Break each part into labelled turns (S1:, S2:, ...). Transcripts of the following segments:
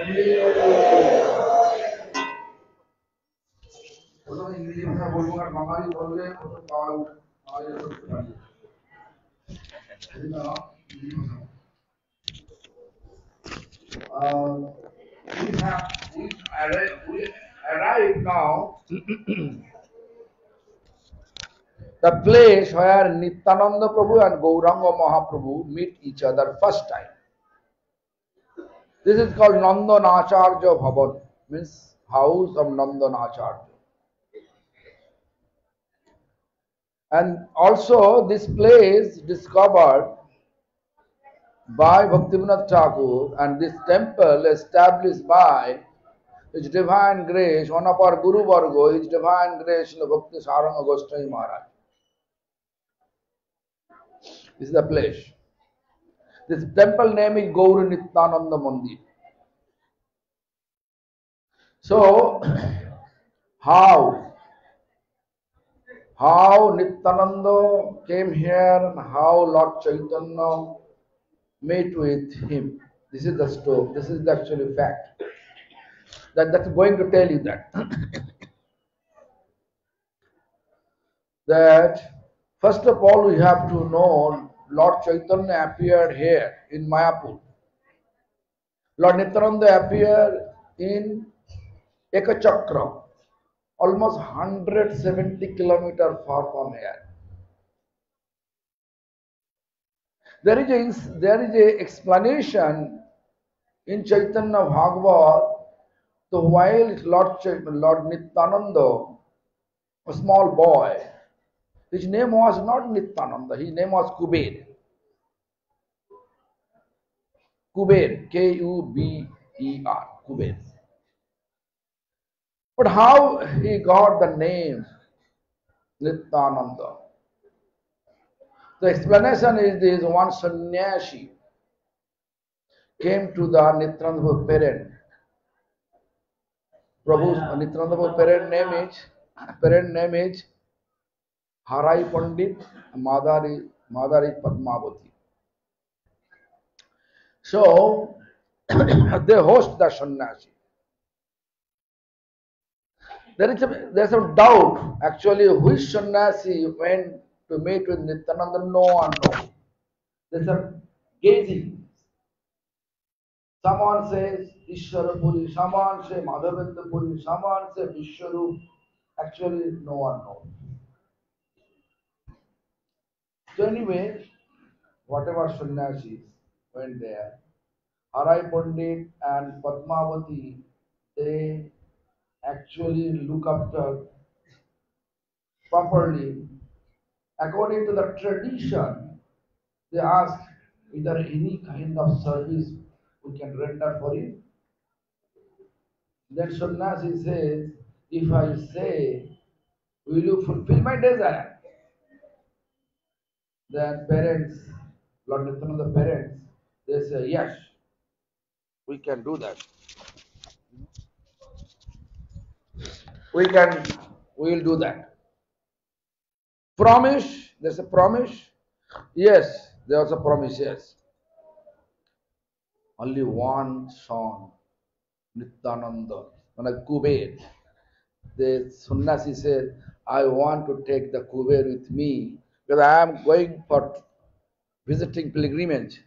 S1: We arrive now the place where Nityananda Prabhu and Gauranga Mahaprabhu meet each other first time. This is called Nandanacharya Bhavan, means house of Nandanacharya. And also this place discovered by Bhaktivinoda Thakur, and this temple established by His Divine Grace, one of our Guru Vargo, His Divine Grace, Bhakti Saranga Goswami Maharaj. This is the place. This temple name is Gaura Nityananda Mandir. So, how Nityananda came here and how Lord Chaitanya met with him. This is the story. This is the actual fact. That's going to tell you that. That first of all we have to know Lord Chaitanya appeared here in Mayapur. Lord Nityananda appeared in Ekachakra, almost 170 kilometers far from here. There is a explanation in Chaitanya Bhagavat. So while Lord Nityananda, a small boy, his name was not Nityananda, his name was Kuber. Kuber, Kuber, Kuber. But how he got the name Nityananda? The explanation is this: one sannyasi came to the Nityananda parent. Prabhu's Nityananda parent name is Harai Pandit, Madari Padmavati. So they host the sannyasi. There's some doubt actually which sannyasi went to meet with Nityananda. No one knows. There's some gazing. Someone says Ishwarapuri, someone says Madhavendra, someone says Vishwarup. Actually, no one knows. So anyway, whatever sannyasis went there, Harai Pandit and Padmavati, they actually look after properly. According to the tradition, they ask, is there any kind of service we can render for you? Then sannyasi says, if I say, will you fulfill my desire? Then parents, Lord Nityananda parents, they say, yes, we can do that. We will do that. Promise, there's a promise. Yes, there's a promise, yes. Only one son, Nityananda, when I Kuber, the sannyasi said, I want to take the Kuber with me because I am going for visiting pilgrimage.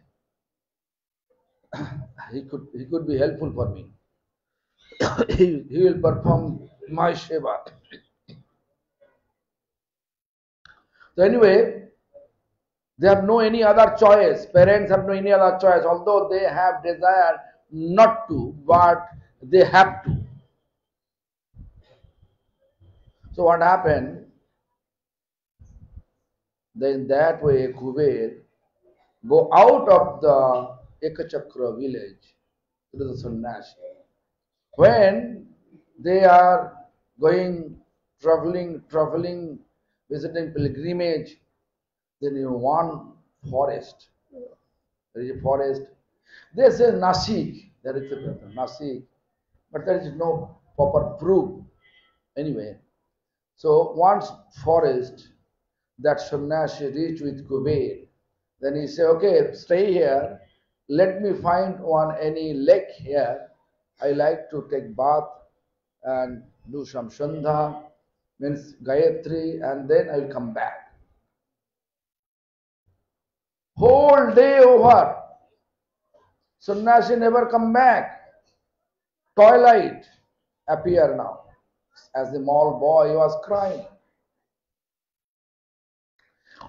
S1: He could be helpful for me. he will perform my seva. So anyway, they have no any other choice. Parents have no any other choice, although they have desire not to, but they have to. So what happened? Then that way Kuber go out of the Ekachakra village to the sannyasi. When they are going, traveling, visiting pilgrimage, then in one forest, there is a forest. They say Nasik, there is a Nasik, but there is no proper proof. Anyway, so once forest, that sannyasi reached with Kuber, then he said, okay, stay here, let me find any lake here, I like to take bath and do some Shandha, means Gayatri, and then I will come back. Whole day over, Sannyasi never come back. Twilight appear now. As a small boy, he was crying.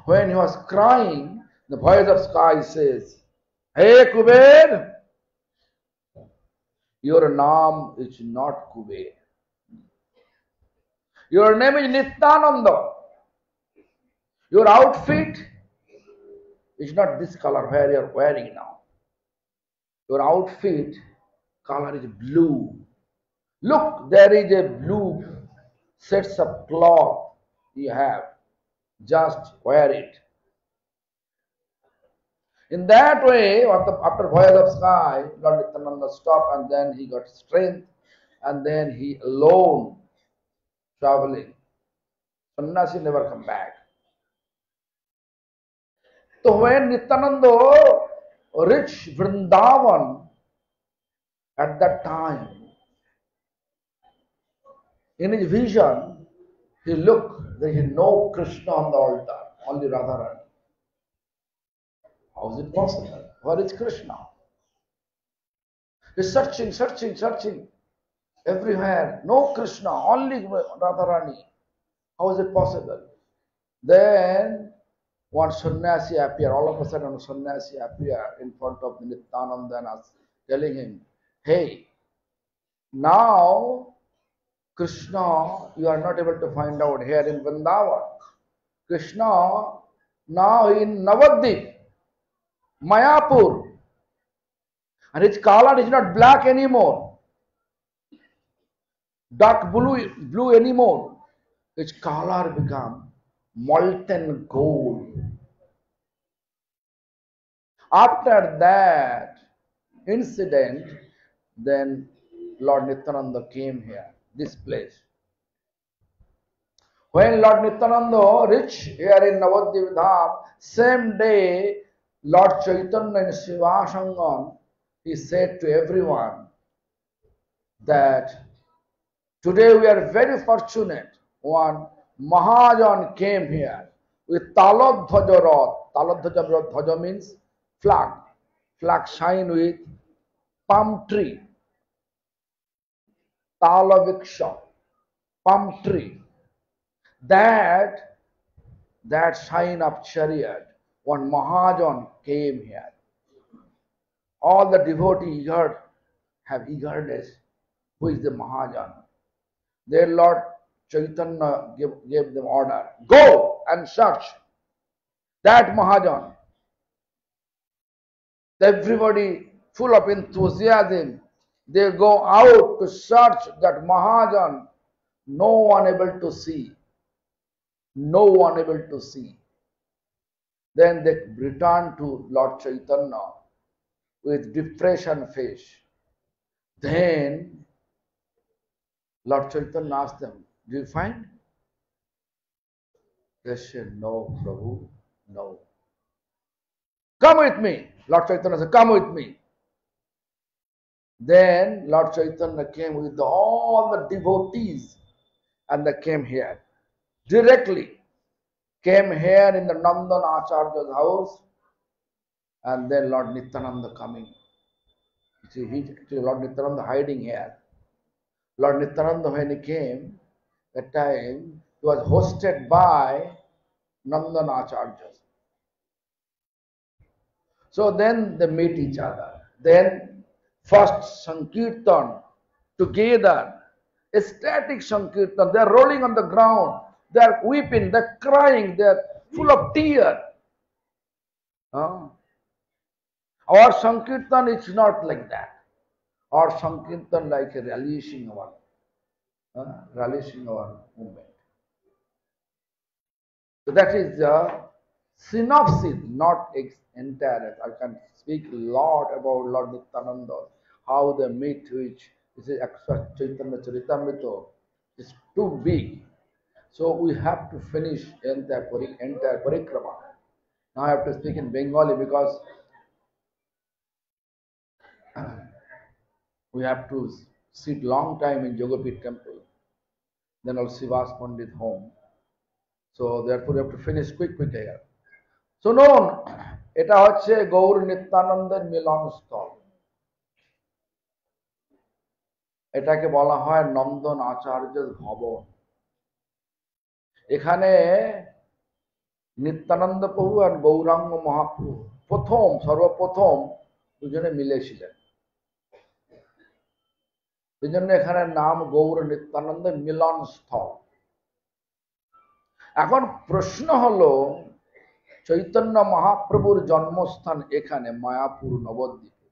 S1: When he was crying, the voice of sky says, "Hey Kuber, your name is not Kuber. Your name is Nityananda. Your outfit is not this color where you are wearing now. Your outfit color is blue. Look, there is a blue sets of cloth you have. Just wear it." In that way, after voyage of sky, Lord Nityananda stopped and then he got strength and then he alone traveling. Sannyasi never come back. So when Nityananda reached Vrindavan at that time, in his vision, he looked, there is no Krishna on the altar, only Radharani. How is it possible? Where is Krishna? He's searching, searching, searching. Everywhere, no Krishna, only Radharani. How is it possible? Then one sannyasi appeared, all of a sudden a sannyasi appeared in front of Nityananda and telling him, "Hey, now Krishna, you are not able to find out here in Vrindavan. Krishna now in Navadvip, Mayapur, and his color is not black anymore, dark blue anymore. His color become molten gold." After that incident, then Lord Nityananda came here, this place. When Lord Nityananda reached here in Navadvip Dham, same day, Lord Chaitanya in Sivasangam, he said to everyone that today we are very fortunate. One Mahajan came here with Talodhvaja Rath. Talodhvaja means flag. Flag shine with palm tree. Talaviksha, palm tree. That sign of chariot, one Mahajan came here. All the devotees have eagerness. Who is the Mahajan? Their Lord Chaitanya gave them order. Go and search that Mahajan. Everybody full of enthusiasm. They go out to search that Mahajan. No one able to see. No one able to see. Then they return to Lord Chaitanya with depression face. Then Lord Chaitanya asked them, "Do you find?" They said, "No, Prabhu, no." "Come with me." Lord Chaitanya said, "Come with me." Then Lord Chaitanya came with all the devotees and they came here. Directly came here in the Nandan Acharya's house, and then Lord Nityananda coming. You see, Lord Nityananda hiding here. Lord Nityananda, when he came, that time he was hosted by Nandan Acharyas. So then they meet each other. Then first Sankirtan together, ecstatic Sankirtan. They are rolling on the ground. They are weeping. They are crying. They are full of tears. Our Sankirtan is not like that. Our Sankirtan like a relishing our movement. So that is the synopsis, not entire. I can speak a lot about Lord Nityananda, how they meet, which is Chaitanya Charitamrita. It's too big. So we have to finish entire parikrama. Now I have to speak in Bengali because we have to sit long time in Jogapit temple. Then also Sivas Pandit home. So therefore you have to finish quick here. শুনুন, এটা হচ্ছে গৌর নিত্যানন্দের মিলন স্থল। এটাকে বলা হয় নন্দন আচার্যের ভবন। এখানে নিত্যানন্দ প্রভু আর গৌরাঙ্গ মহাপ্রভু সর্বপ্রথম দুজনে মিলেছিলেন। এই জন্য এখানে নাম গৌর নিত্যানন্দের মিলন স্থল। এখন প্রশ্ন হলো, চৈতন্য মহাপ্রভুর জন্মস্থান এখানে মায়াপুর নবদ্বীপে,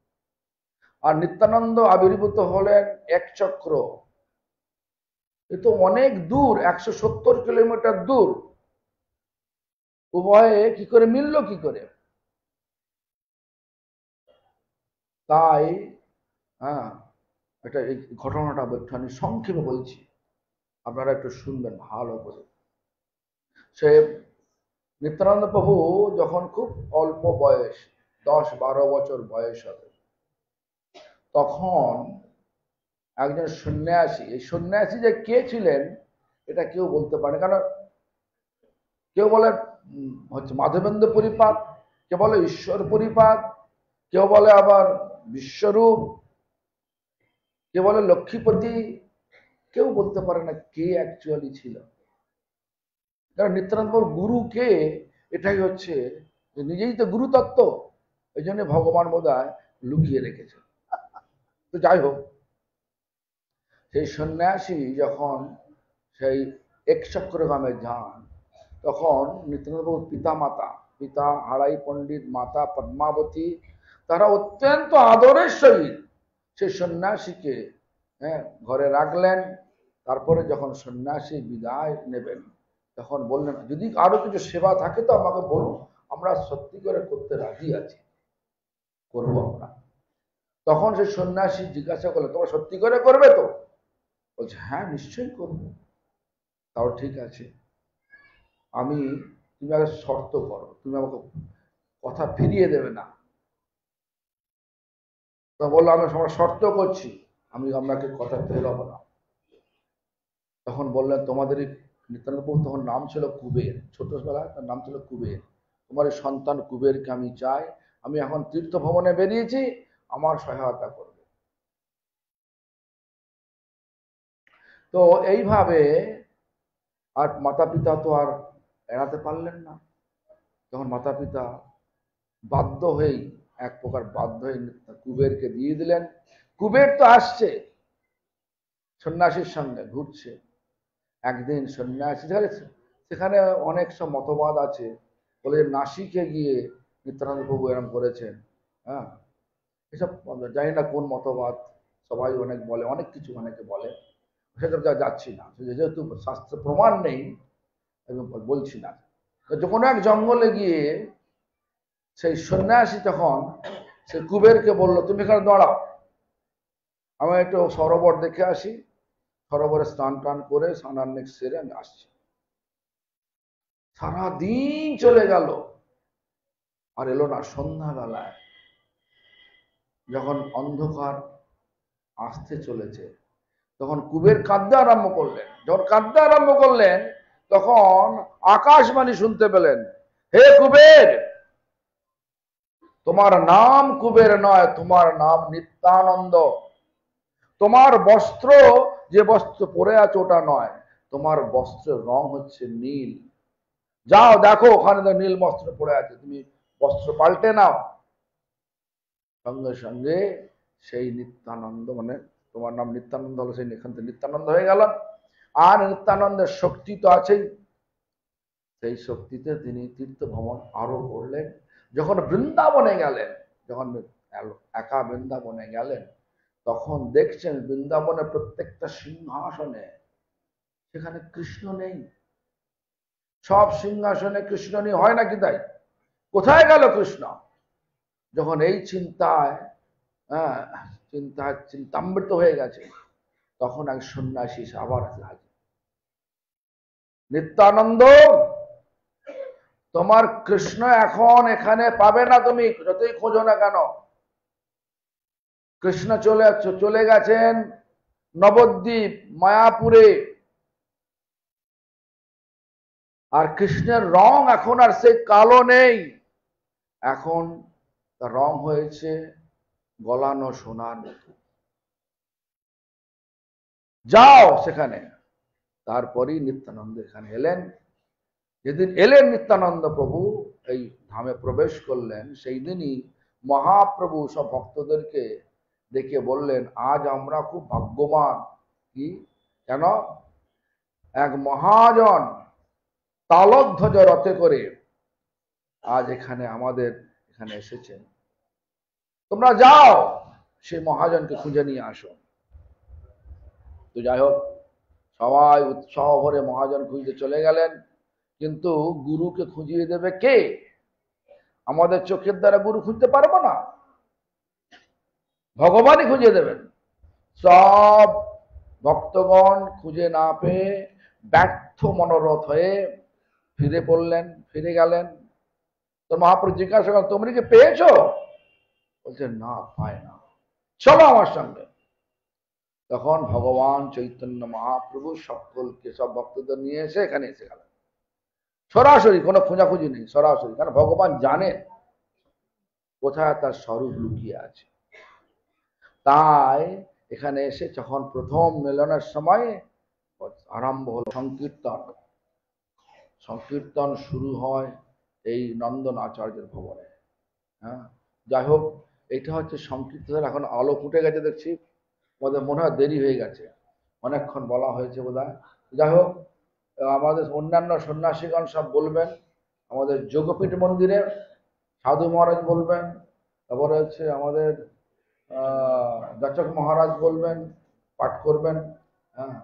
S1: আর নিত্যানন্দ আবির্ভূত হলেন একচক্র। এ তো অনেক দূর, 170 কিলোমিটার দূর। উভয়ে কি করে মিলল কি করে? তাই এটা এই ঘটনাটা একটুখানি সংক্ষেপে বলছি, আপনারা একটু শুনবেন ভালো করে। সে নিত্যানন্দ প্রভু যখন খুব অল্প বয়স, 10-12 বছর বয়স হবে, তখন একজন সন্ন্যাসী, এই সন্ন্যাসী যে কে ছিলেন এটা কেউ বলতে পারে, কারণ কেউ বলে হচ্ছে মাধবেন্দ্র পরিপাত, কেউ বলে ঈশ্বর পরিপাত, কেউ বলে আবার বিশ্বরূপ, কেউ বলে লক্ষ্মীপতি, কেউ বলতে পারে না কে অ্যাকচুয়ালি ছিল। কারণ নিত্যানন্দ গুরু কে, এটাই হচ্ছে, নিজেই তো গুরু তত্ত্ব, এই জন্য ভগবান বোধহয় লুকিয়ে রেখেছে। তো যাই হোক, সেই সন্ন্যাসী যখন সেই একচক্রগামে যান, তখন নিত্যানন্দ পিতা হারাই পণ্ডিত, মাতা পদ্মাবতী, তারা অত্যন্ত আদরের সহিত সেই সন্ন্যাসীকে ঘরে রাখলেন। তারপরে যখন সন্ন্যাসী বিদায় নেবেন, তখন বললেন, যদি আরো কিছু সেবা থাকে তো আমাকে বলুন, আমরা সত্যি করে করতে রাজি আছি, করবো আমরা। তখন সেই সন্ন্যাসী জিজ্ঞাসা করলো, তোমরা সত্যি করে করবে তো? বলছে, হ্যাঁ নিশ্চয়ই করবো। তাও ঠিক আছে, তুমি আগে শর্ত করো, তুমি আমাকে কথা ফিরিয়ে দেবে না। তো বললো, আমি সবার শর্ত করছি, আমি আপনাকে কথা ফেরাবো না। তখন বললেন, তোমাদেরই নিত্যানন্দ প্রভু তখন নাম ছিল কুবের, ছোটবেলায় তার নাম ছিল কুবের, তোমার এই সন্তান কুবেরকে আমি চাই, আমি এখন তীর্থ ভ্রমণে বেরিয়েছি, আমার সহায়তা করবে। তো এইভাবে আর মাতা পিতা তো আর এড়াতে পারলেন না। তখন মাতা পিতা বাধ্য হয়েই, এক প্রকার বাধ্য হয়ে কুবেরকে দিয়ে দিলেন। কুবের তো আসছে সন্ন্যাসীর সঙ্গে ঘুরছে। একদিন সন্ন্যাসী, সেখানে অনেক সব মতবাদ আছে, বলে নাসিকে গিয়ে নিত্যানন্দ প্রভু এরম করেছেন। এসব জানি না কোন মতবাদ, সবাই অনেক বলে, অনেক কিছু অনেকে বলে, সেসব যাচ্ছি না, যেহেতু শাস্ত্র প্রমাণ নেই বলছি না। যখন এক জঙ্গলে গিয়ে সেই সন্ন্যাসী তখন সেই কুবেরকে বলল, তুমি এখানে দাঁড়াও, আমি একটু সরোবর দেখে আসি, সরোবরে স্নান টান করে স্নানান্নিক সেরে আমি আসছি। সারাদিন চলে গেল, আর এলো না। সন্ধ্যাবেলায় যখন অন্ধকার আসতে চলেছে, তখন কুবের কাঁদতে আরম্ভ করলেন। যখন কাঁদতে আরম্ভ করলেন, তখন আকাশবাণী শুনতে পেলেন, হে কুবের, তোমার নাম কুবের নয়, তোমার নাম নিত্যানন্দ। তোমার বস্ত্র, যে বস্ত্র পরে আছে ওটা নয়, তোমার বস্ত্রের রং হচ্ছে নীল। যাও দেখো, ওখানে তো নীল বস্ত্র পরে আছে, তুমি বস্ত্র পাল্টে নাও। সঙ্গে সঙ্গে সেই নিত্যানন্দ, মানে তোমার নাম নিত্যানন্দ হলো, সেই এখান থেকে নিত্যানন্দ হয়ে গেল। আর নিত্যানন্দের শক্তি তো আছেই, সেই শক্তিতে তিনি তীর্থ ভ্রমণ আরো করলেন। যখন বৃন্দাবনে গেলেন, যখন একা বৃন্দাবনে গেলেন, তখন দেখছেন বৃন্দাবনের প্রত্যেকটা সিংহাসনে সেখানে কৃষ্ণ নেই। সব সিংহাসনে কৃষ্ণ নেই, হয় নাকি তাই? কোথায় গেল কৃষ্ণ? যখন এই চিন্তায় চিন্তামৃত হয়ে গেছে, তখন এক সন্ন্যাসী আবার লাগে, নিত্যানন্দ, তোমার কৃষ্ণ এখন এখানে পাবে না, তুমি যতই খোঁজো না কেন। কৃষ্ণ চলে গেছেন নবদ্বীপ, মায়াপুরে। আর কৃষ্ণের রং এখন আর সে কালো নেই, এখন তার রং হয়েছে গলানো সোনার মতো। যাও সেখানে। তারপরই নিত্যানন্দ এখানে এলেন। যেদিন এলেন নিত্যানন্দ প্রভু এই ধামে প্রবেশ করলেন, সেই দিনই মহাপ্রভু সব ভক্তদেরকে দেখে বললেন, আজ আমরা খুব ভাগ্যবান। কি? কেন? এক মহাজন তালধ্বজ রথে করে আজ এখানে আমাদের এখানে এসেছেন। তোমরা যাও সেই মহাজনকে খুঁজে নিয়ে আসো। তো যাই হোক, সবাই উৎসাহ ভরে মহাজন খুঁজতে চলে গেলেন। কিন্তু গুরুকে খুঁজিয়ে দেবে কে? আমাদের চোখের দ্বারা গুরু খুঁজতে পারবো না, ভগবানই খুঁজে দেবেন। সব ভক্তগণ খুঁজে না পেয়ে ব্যর্থ মনোরথ হয়ে ফিরে পড়লেন, ফিরে গেলেন। তো মহাপ্রভু জিজ্ঞাসা করেন, তোমরা কি পেয়েছো? বলছে না, পায় না, চলো আমার সঙ্গে। তখন ভগবান চৈতন্য মহাপ্রভু সকলকে, সব ভক্তদের নিয়ে এসে এখানে এসে গেলেন। সরাসরি, কোনো খোঁজাখুঁজি নেই, সরাসরি। কারণ ভগবান জানেন কোথায় তার স্বরূপ লুকিয়ে আছে। তাই এখানে এসে যখন প্রথম মিলনের সময় আরম্ভ হলো সংকীর্তন। সংকীর্তন শুরু হয় এই নন্দন আচার্যের ভবনে। হ্যাঁ, যাই হোক, এটা হচ্ছে সংকীর্তনের এখন আলো ফুটে গেছে দেখছি। আমাদের মনে হয় দেরি হয়ে গেছে, অনেকক্ষণ বলা হয়েছে বোধহয়। যাই হোক, আমাদের অন্যান্য সন্ন্যাসীগণ সব বলবেন। আমাদের যোগপীঠ মন্দিরে সাধু মহারাজ বলবেন, তারপরে হচ্ছে আমাদের যাচক মহারাজ বলবেন, পাঠ করবেন। হ্যাঁ,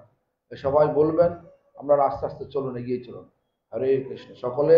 S1: সবাই বলবেন। আমরা আস্তে আস্তে চলুন, এগিয়ে চলুন। হরে কৃষ্ণ। সকলে